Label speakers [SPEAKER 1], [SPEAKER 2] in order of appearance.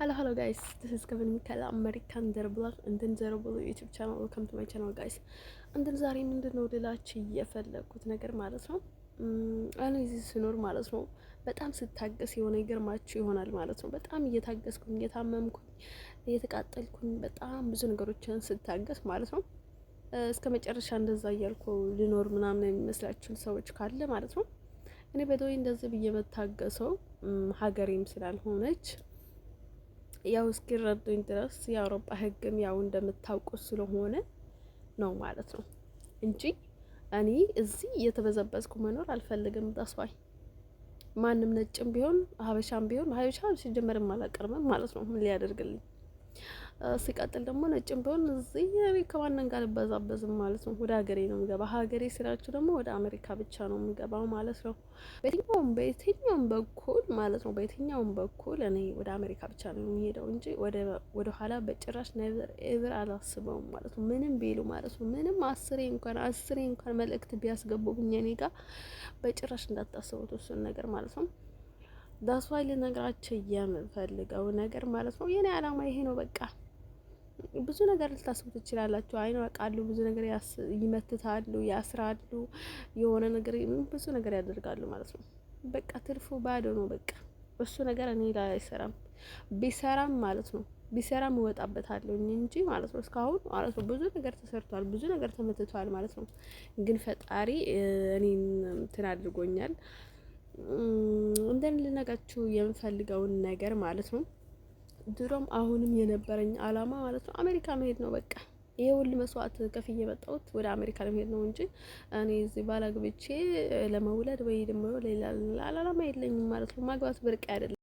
[SPEAKER 1] Hello guys, this is Kevin Mikhail American Derblog and then Zerobolo YouTube channel. Welcome to my channel guys. And then ዛሬ ምንድነው ልላችሁ የፈለኩት ነገር ማለት ነው እኔ እዚህ ስኖር ማለት ነው በጣም ስታገስ የሆነ ይገርማችሁ ይሆናል ማለት ነው። በጣም እየታገስኩኝ እየታመምኩኝ እየተቃጠልኩኝ በጣም ብዙ ነገሮችን ስታገስ ማለት ነው እስከ መጨረሻ እንደዛ እያልኩ ልኖር ምናምን የሚመስላችሁ ሰዎች ካለ ማለት ነው እኔ በዶይ እንደዚህ ብዬ መታገሰው ሀገሬም ስላልሆነች ያው እስኪረዱኝ ድረስ የአውሮፓ ህግም ያው እንደምታውቁት ስለሆነ ነው ማለት ነው እንጂ እኔ እዚህ እየተበዘበዝኩ መኖር አልፈልግም። ዳስዋይ ማንም ነጭም ቢሆን ሀበሻም ቢሆን ሀበሻ ሲጀመርም አላቀርምም ማለት ነው ምን ሊያደርግልኝ ሲቀጥል ደግሞ ነጭም ቢሆን እዚህ ከማንም ጋር ልበዛበዝም ማለት ነው። ወደ ሀገሬ ነው የምገባው። ሀገሬ ስላችሁ ደግሞ ወደ አሜሪካ ብቻ ነው የምገባው ማለት ነው። በየትኛውም በኩል ማለት ነው በየትኛውም በኩል እኔ ወደ አሜሪካ ብቻ ነው የሚሄደው እንጂ ወደ ኋላ በጭራሽ ነበር ኤቨር አላስበውም ማለት ነው። ምንም ቢሉ ማለት ነው ምንም አስሬ እንኳን መልእክት ቢያስገቡብኝ እኔ ጋር በጭራሽ እንዳታስቡት እሱን ነገር ማለት ነው። ዳስዋይ ልነግራችሁ የምፈልገው ነገር ማለት ነው የኔ አላማ ይሄ ነው በቃ። ብዙ ነገር ልታስቡ ትችላላችሁ። አይን ወቃሉ ብዙ ነገር ይመትታሉ፣ ያስራሉ፣ የሆነ ነገር ብዙ ነገር ያደርጋሉ ማለት ነው። በቃ ትርፉ ባዶ ነው በቃ። እሱ ነገር እኔ ላይ አይሰራም። ቢሰራም ማለት ነው ቢሰራም እወጣበታለሁ እንጂ ማለት ነው እስካሁን ማለት ነው ብዙ ነገር ተሰርቷል፣ ብዙ ነገር ተመትቷል ማለት ነው። ግን ፈጣሪ እኔን እንትን አድርጎኛል። እንደን ልነጋችሁ የምፈልገውን ነገር ማለት ነው ድሮም አሁንም የነበረኝ አላማ ማለት ነው አሜሪካ መሄድ ነው በቃ። ይሄ ሁሉ መስዋዕት ከፍዬ የመጣሁት ወደ አሜሪካ ለመሄድ ነው እንጂ እኔ እዚህ ባላግብቼ ለመውለድ ወይ ደግሞ ሌላ አላማ የለኝም ማለት ነው። ማግባት ብርቅ አይደለም።